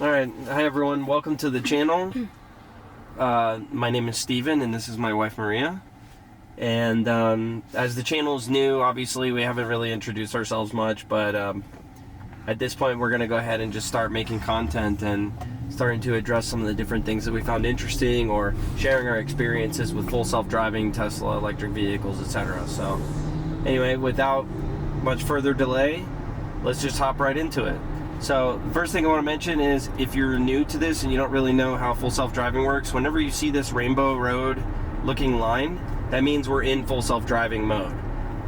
Alright, hi everyone, welcome to the channel. My name is Steven and this is my wife Maria. And as the channel is new, obviously we haven't really introduced ourselves much, but at this point we're going to go ahead and just start making content and starting to address some of the different things that we found interesting or sharing our experiences with full self-driving, Tesla, electric vehicles, etc. So anyway, without much further delay, let's just hop right into it. So the first thing I want to mention is if you're new to this and you don't really know how full self-driving works, whenever you see this rainbow road looking line, that means we're in full self-driving mode.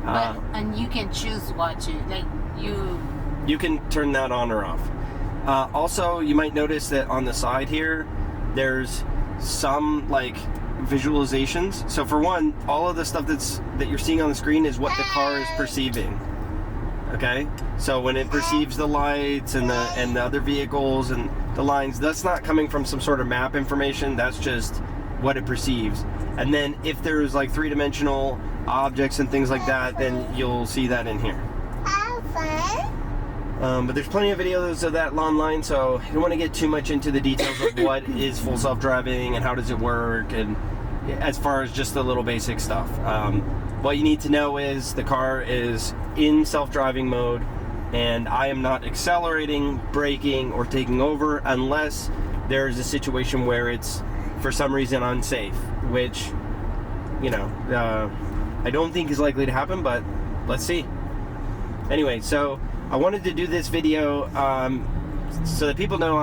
And you can choose what to, you can turn that on or off. Also, you might notice that on the side here, there's some like visualizations. So for one, all of the stuff that you're seeing on the screen is what the car is perceiving. Okay, so when it perceives the lights and the other vehicles and the lines, that's not coming from some sort of map information. That's just what it perceives. And then if there's like three-dimensional objects and things like that, then you'll see that in here. But there's plenty of videos of that online, so I don't want to get too much into the details of what is full self-driving and how does it work, and as far as just the little basic stuff. What you need to know is the car is in self-driving mode and I am not accelerating, braking, or taking over unless there's a situation where it's for some reason unsafe, which, you know, I don't think is likely to happen, but let's see. Anyway, so I wanted to do this video so that people know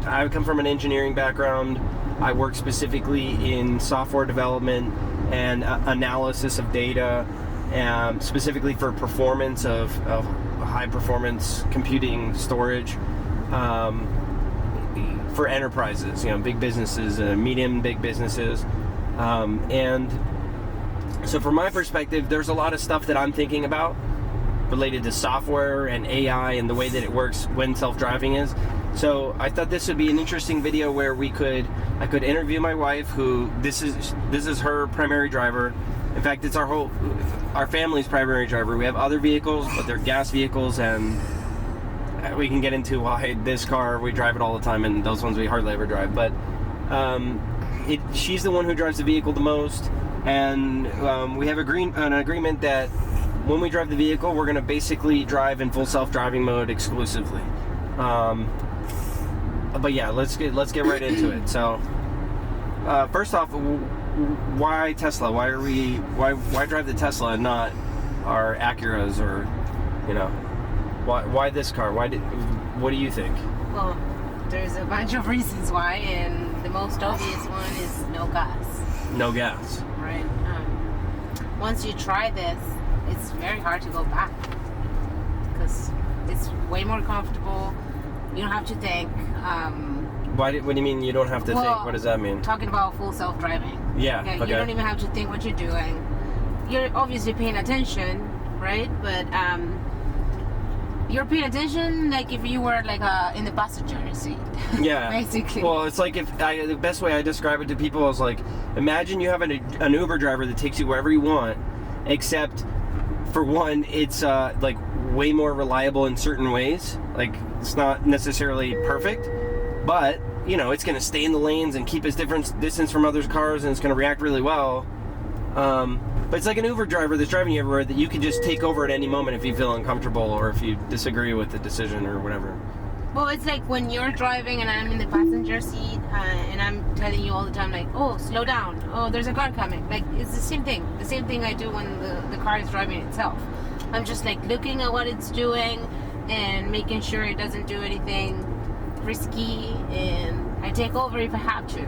I come from an engineering background. I work specifically in software development and analysis of data, specifically for performance of high performance computing storage for enterprises, you know, big businesses, medium big businesses, and so from my perspective, there's a lot of stuff that I'm thinking about related to software and AI and the way that it works when self-driving is. So I thought this would be an interesting video where I could interview my wife, who this is her primary driver. In fact, it's our family's primary driver. We have other vehicles, but they're gas vehicles, and we can get into why this car we drive it all the time and those ones we hardly ever drive. But she's the one who drives the vehicle the most, and we have an agreement that when we drive the vehicle, we're going to basically drive in full self-driving mode exclusively. But yeah, let's get right into it. So first off, why Tesla? Why drive the Tesla and not our Acuras, or, you know, why this car? What do you think? Well, there's a bunch of reasons why, and the most obvious one is no gas. No gas. Right. Once you try this, it's very hard to go back because it's way more comfortable. You don't have to think. What do you mean you don't have to think? What does that mean? Talking about full self-driving. Yeah. Okay. Okay. You don't even have to think what you're doing. You're obviously paying attention, right? But you're paying attention like if you were like in the passenger seat. Yeah. Basically. Well, it's like the best way I describe it to people is like, imagine you have an Uber driver that takes you wherever you want, except for one, it's like way more reliable in certain ways. Like, it's not necessarily perfect, but you know, it's going to stay in the lanes and keep its distance from other cars, and it's going to react really well. But it's like an Uber driver that's driving you everywhere that you can just take over at any moment if you feel uncomfortable or if you disagree with the decision or whatever. Well, it's like when you're driving and I'm in the passenger seat and I'm telling you all the time, like, oh, slow down. Oh, there's a car coming. Like, it's the same thing. The same thing I do when the car is driving itself. I'm just like looking at what it's doing and making sure it doesn't do anything risky, and I take over if I have to.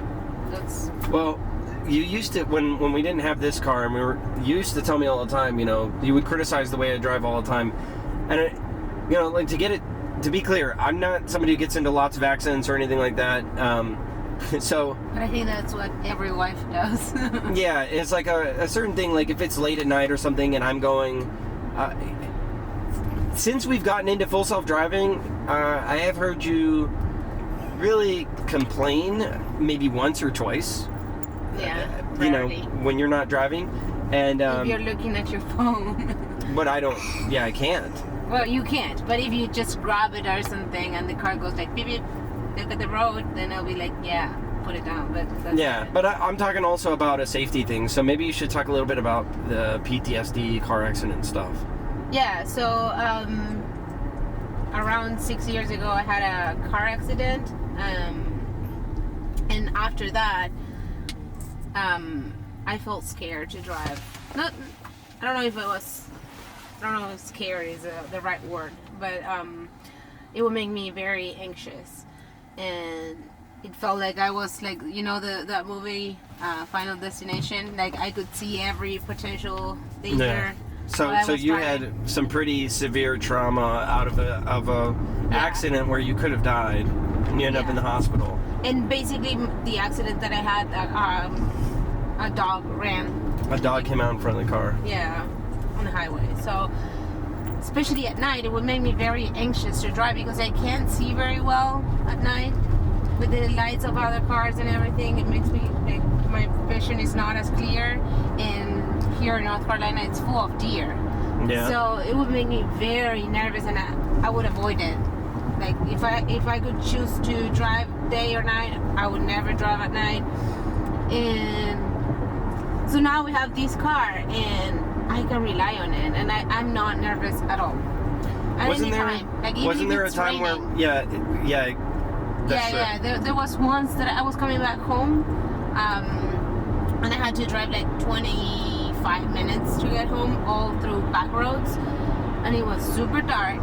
Well, you used to, when we didn't have this car, and you used to tell me all the time, you know, you would criticize the way I drive all the time, and you know, like, to be clear, I'm not somebody who gets into lots of accidents or anything like that. So. But I think that's what every wife does. Yeah, it's like a certain thing. Like if it's late at night or something, and I'm going. Since we've gotten into full self-driving, I have heard you really complain maybe once or twice. Yeah, you know, when you're not driving, and if you're looking at your phone. But I don't. Yeah, I can't. Well, you can't. But if you just grab it or something, and the car goes like beep beep, look at the road, then I'll be like, yeah, put it down. But that's Yeah, it. but I'm talking also about a safety thing. So maybe you should talk a little bit about the PTSD car accident stuff. Yeah, so around 6 years ago, I had a car accident, and after that, I felt scared to drive. I don't know if scared is the right word, but it would make me very anxious, and it felt like I was like, you know, that movie Final Destination. Like I could see every potential danger. Yeah. So you had some pretty severe trauma out of a accident where you could have died, and you end up in the hospital. And basically, the accident that I had, a dog ran. A dog came out in front of the car. Yeah, on the highway. So, especially at night, it would make me very anxious to drive because I can't see very well at night with the lights of other cars and everything. It makes me like my vision is not as clear. And here in North Carolina, it's full of deer. Yeah. So it would make me very nervous, and I would avoid it. Like if I could choose to drive day or night, I would never drive at night. And so now we have this car, and I can rely on it, and I'm not nervous at all. At Wasn't any there? time. Like, even Wasn't if there a it's time raining. where? Yeah. That's true. There was once that I was coming back home, and I had to drive like 25 minutes to get home, all through back roads, and it was super dark,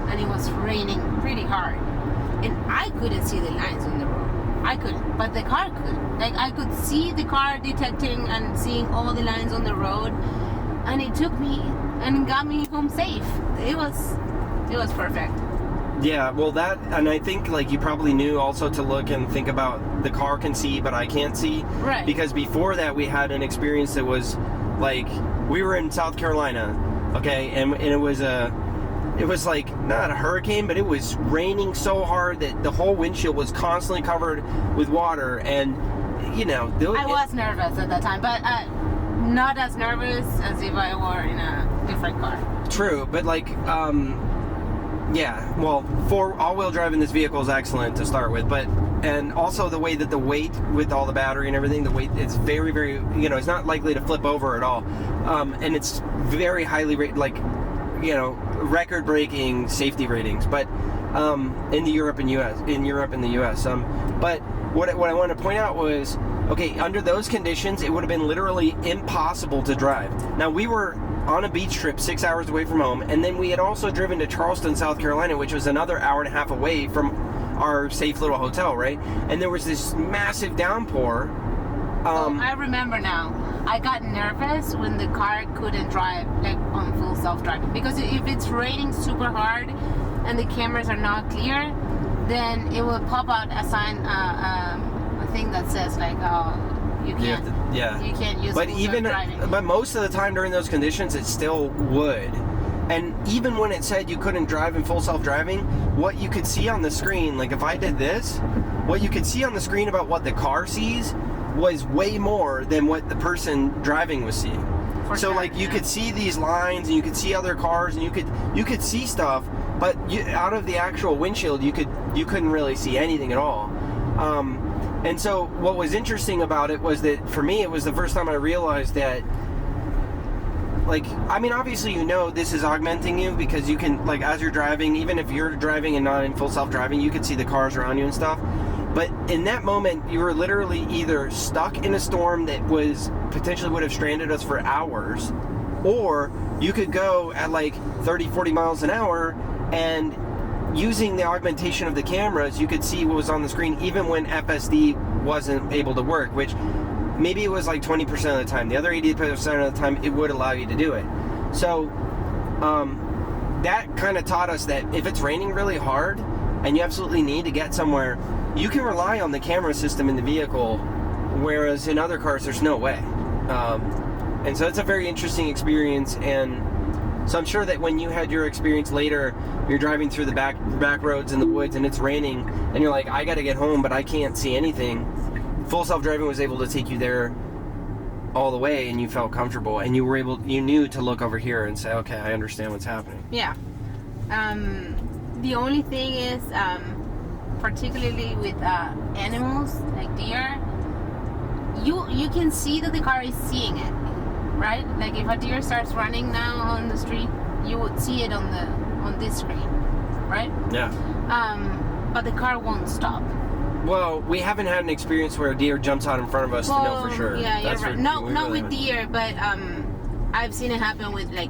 and it was raining pretty hard, and I couldn't see the lines on the road. I couldn't, but the car could. Like I could see the car detecting and seeing all the lines on the road, and it took me and got me home safe. It was perfect. Yeah, well and I think like you probably knew also to look and think about the car can see but I can't see. Right. Because before that we had an experience that was like, we were in South Carolina, okay, and it was like not a hurricane, but it was raining so hard that the whole windshield was constantly covered with water, and you know. I was nervous at that time, but not as nervous as if I were in a different car. True, but like, yeah, well, for all-wheel drive in this vehicle is excellent to start with, and also the way that the weight with all the battery and everything, the weight, it's very, very, you know, it's not likely to flip over at all, and it's very highly rated, like, you know, record-breaking safety ratings, but in Europe and the U.S. But what I wanted to point out was, okay, under those conditions, it would have been literally impossible to drive. Now, we were on a beach trip 6 hours away from home, and then we had also driven to Charleston, South Carolina, which was another hour and a half away from our safe little hotel, right? And there was this massive downpour. I remember now. I got nervous when the car couldn't drive, like on full self-driving, because if it's raining super hard and the cameras are not clear, then it will pop out a sign, a thing that says like, oh, you can't. You can't use. But but most of the time during those conditions, it still would. And even when it said you couldn't drive in full self-driving, what you could see on the screen, like if I did this, what you could see on the screen about what the car sees was way more than what the person driving was seeing. So like you could see these lines, and you could see other cars, and you could see stuff, but out of the actual windshield, you couldn't really see anything at all. And so what was interesting about it was that for me, it was the first time I realized that, like, I mean, obviously, you know, this is augmenting you because you can, like, as you're driving, even if you're driving and not in full self-driving, you can see the cars around you and stuff. But in that moment, you were literally either stuck in a storm that potentially would have stranded us for hours, or you could go at like 30, 40 miles an hour, and using the augmentation of the cameras, you could see what was on the screen even when FSD wasn't able to work, which maybe it was like 20% of the time. The other 80% of the time, it would allow you to do it. So that kind of taught us that if it's raining really hard and you absolutely need to get somewhere, you can rely on the camera system in the vehicle, whereas in other cars, there's no way. And so it's a very interesting experience, and so I'm sure that when you had your experience later, you're driving through the back roads in the woods and it's raining, and you're like, I gotta get home, but I can't see anything. Full self-driving was able to take you there all the way, and you felt comfortable, and you knew to look over here and say, okay, I understand what's happening. Yeah. The only thing is, particularly with animals like deer, you can see that the car is seeing it, right? Like if a deer starts running now on the street, you would see it on this screen, right? Yeah. But the car won't stop. Well, we haven't had an experience where a deer jumps out in front of us to know for sure. Yeah, you're right. No, not really with deer, but I've seen it happen with like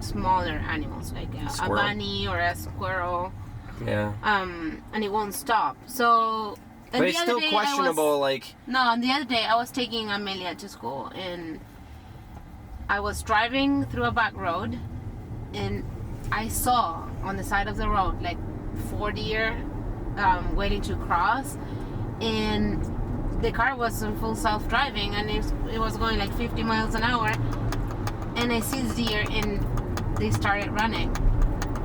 smaller animals, like a bunny or a squirrel. Yeah. And it won't stop. So. But it's still questionable, No, the other day I was taking Amelia to school, and I was driving through a back road, and I saw on the side of the road like 4 deer waiting to cross, and the car was in full self-driving, and it was going like 50 miles an hour, and I see the deer, and they started running,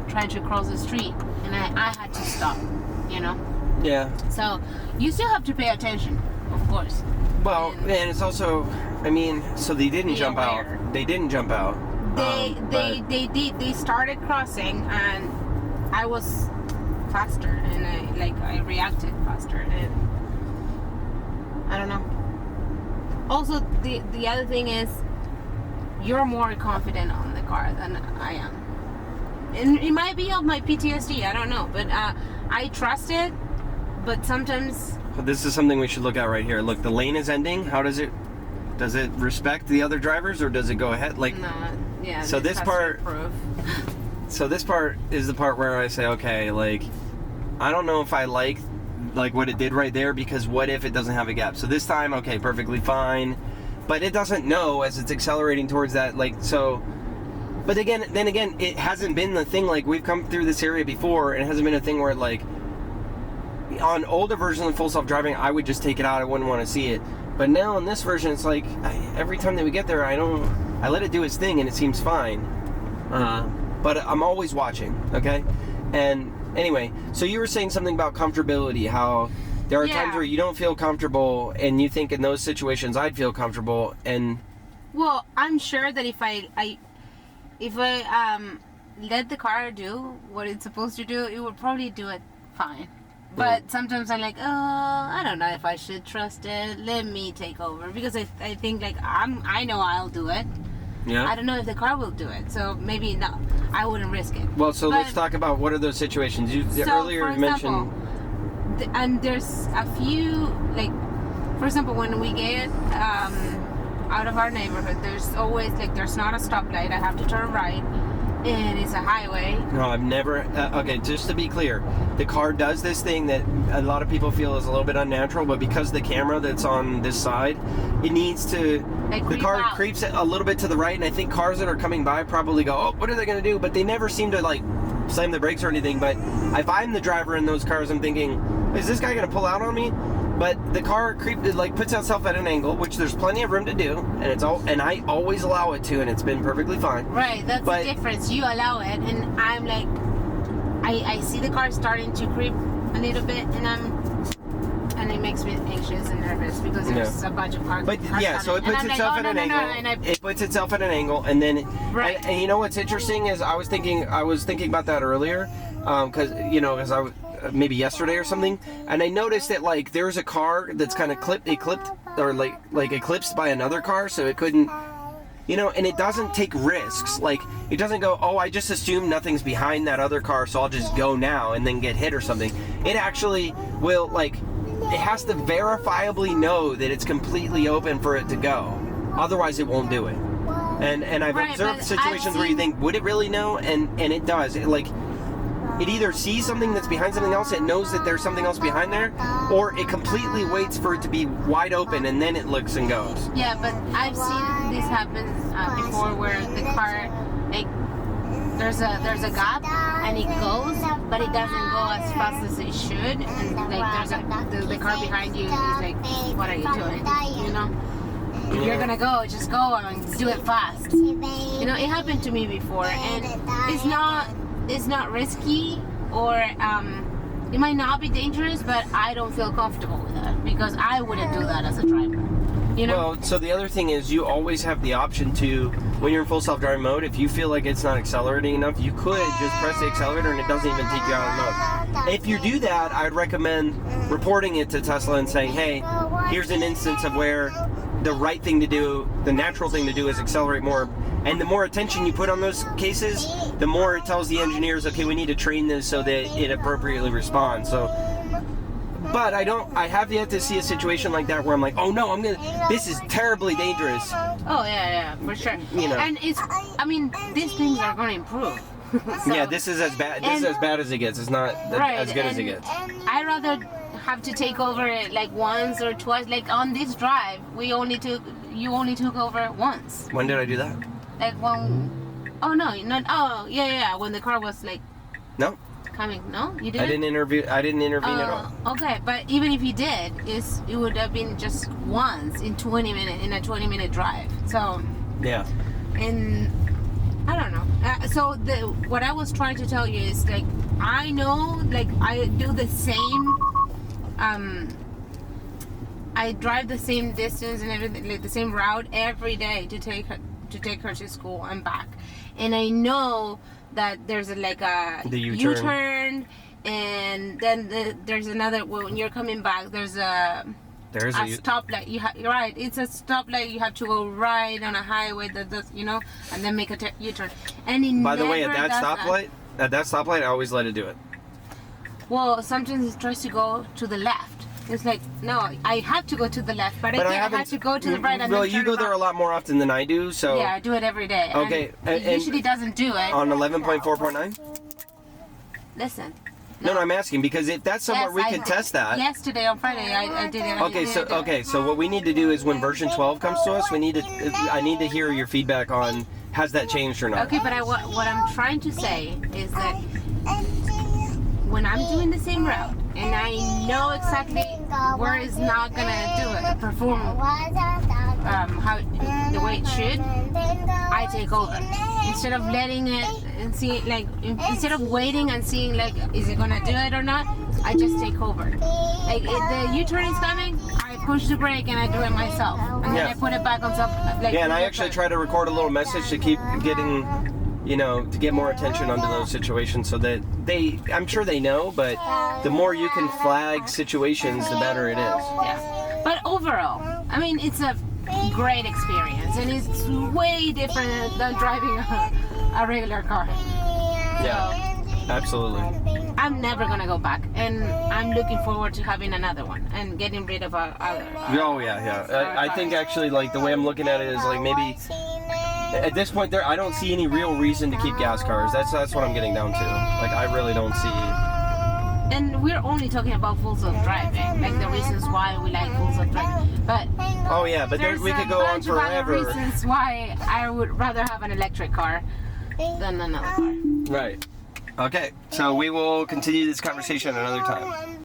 trying to cross the street, and I had to stop, you know. Yeah. So you still have to pay attention, of course. Well, and it's also, I mean, so they didn't jump out. They didn't jump out. They did. They started crossing, and I was faster, and I reacted faster, and I don't know. Also, the other thing is, you're more confident on the car than I am. And it might be of my PTSD. I don't know, but I trust it. But sometimes. Well, this is something we should look at right here. Look, the lane is ending. How does it? Does it respect the other drivers, or does it go ahead? Like. No. Yeah. So this part. So this part is the part where I say, okay, like, I don't know if I like what it did right there, because what if it doesn't have a gap? So this time, okay, perfectly fine, but it doesn't know as it's accelerating towards that, like, so. But then again, it hasn't been the thing, like, we've come through this area before, and it hasn't been a thing where, like, on older versions of full self-driving, I would just take it out, I wouldn't want to see it. But now in this version, it's like, every time that we get there, I let it do its thing, and it seems fine. But I'm always watching, okay? And anyway, so you were saying something about comfortability, how there are times where you don't feel comfortable, and you think in those situations I'd feel comfortable, and... Well, I'm sure that if I let the car do what it's supposed to do, it would probably do it fine. But sometimes I'm like, oh, I don't know if I should trust it. Let me take over, because I think like I know I'll do it. Yeah. I don't know if the car will do it, so maybe no, I wouldn't risk it. Well, so let's talk about what are those situations. Earlier you mentioned. And there's a few, like, for example, when we get out of our neighborhood, there's always like there's not a stoplight. I have to turn right, and it's a highway. No, I've never. Okay, just to be clear, the car does this thing that a lot of people feel is a little bit unnatural, but because the camera that's on this side, it needs to. The car creeps a little bit to the right, and I think cars that are coming by probably go, "Oh, what are they going to do?" But they never seem to like slam the brakes or anything. But if I'm the driver in those cars, I'm thinking, "Is this guy going to pull out on me?" But the car puts itself at an angle, which there's plenty of room to do, and I always allow it to, and it's been perfectly fine. Right, that's the difference. You allow it, and I'm like, I see the car starting to creep a little bit, and it makes me anxious and nervous because there's a bunch of cars. But yeah, so it puts itself at an angle. It puts itself at an angle, and then and you know what's interesting is I was thinking about that earlier, because I was. Maybe yesterday or something, and I noticed that like there's a car that's kind of eclipsed by another car, so it couldn't, and it doesn't take risks. Like it doesn't go, oh, I just assume nothing's behind that other car, so I'll just go now and then get hit or something. It actually will, like, it has to verifiably know that it's completely open for it to go, otherwise it won't do it. And I've observed situations where you think, would it really know? And it does. It either sees something that's behind something else, it knows that there's something else behind there, or it completely waits for it to be wide open and then it looks and goes. Yeah, but I've seen this happen before where the car, like, there's a gap and it goes, but it doesn't go as fast as it should, and like the car behind you is like, what are you doing? If you're gonna go, just go and do it fast. It happened to me before, and it's not risky, or it might not be dangerous, but I don't feel comfortable with that because I wouldn't do that as a driver. You know? Well, so the other thing is you always have the option to, when you're in full self-driving mode, if you feel like it's not accelerating enough, you could just press the accelerator and it doesn't even take you out of the mode. If you do that, I'd recommend reporting it to Tesla and saying, hey, here's an instance of where the right thing to do, the natural thing to do is accelerate more. And the more attention you put on those cases, the more it tells the engineers, okay, we need to train this so that it appropriately responds. So, but I have yet to see a situation like that where I'm like, oh no, this is terribly dangerous. Oh yeah, for sure. You know. And these things are going to improve. So, yeah, this is as bad. This is as bad as it gets. It's not as good as it gets. I rather have to take over like once or twice. Like on this drive, you only took over once. When did I do that? Like when? Oh no, not. Oh yeah. When the car was like. No. Coming. No, you didn't. I didn't intervene at all. Okay, but even if you did, it would have been just once in a 20-minute drive. So. Yeah. And I don't know. So what I was trying to tell you is like I know like I do the same. I drive the same distance and everything, like the same route every day to take her to school and back, and I know that there's the U-turn, and then there's another when you're coming back. There's a stoplight. You're right. It's a stoplight. You have to go right on a highway that does, and then make a U-turn. And by the way, at that stoplight, I always let it do it. Well, sometimes it tries to go to the left. It's like, no, I have to go to the left, but I have to go to the right and then you go there a lot more often than I do, so... Yeah, I do it every day. Okay. And it usually doesn't do it. On 11.4.9? Listen. No, I'm asking, because if that's somewhere we can test that... Yesterday, on Friday, I did it. Okay, so what we need to do is when version 12 comes to us, I need to hear your feedback on, has that changed or not? Okay, but what I'm trying to say is that when I'm doing the same route, and I know exactly where it's not gonna perform how the way it should, I take over instead of letting it and see instead of waiting and seeing is it gonna do it or not. I just take over. Like if the U-turn is coming, I push the brake and I do it myself, and then I put it back on top. And I actually try to record a little message to keep getting. To get more attention onto those situations so that I'm sure they know, but the more you can flag situations, the better it is. Yeah. But overall, it's a great experience, and it's way different than driving a regular car. Yeah, absolutely. I'm never going to go back, and I'm looking forward to having another one and getting rid of I think actually, the way I'm looking at it is maybe... At this point, I don't see any real reason to keep gas cars. That's what I'm getting down to. I really don't see. And we're only talking about full self-driving, the reasons why we like full self-driving. But we could go on forever. There's reasons why I would rather have an electric car than another car. Right. Okay. So we will continue this conversation another time.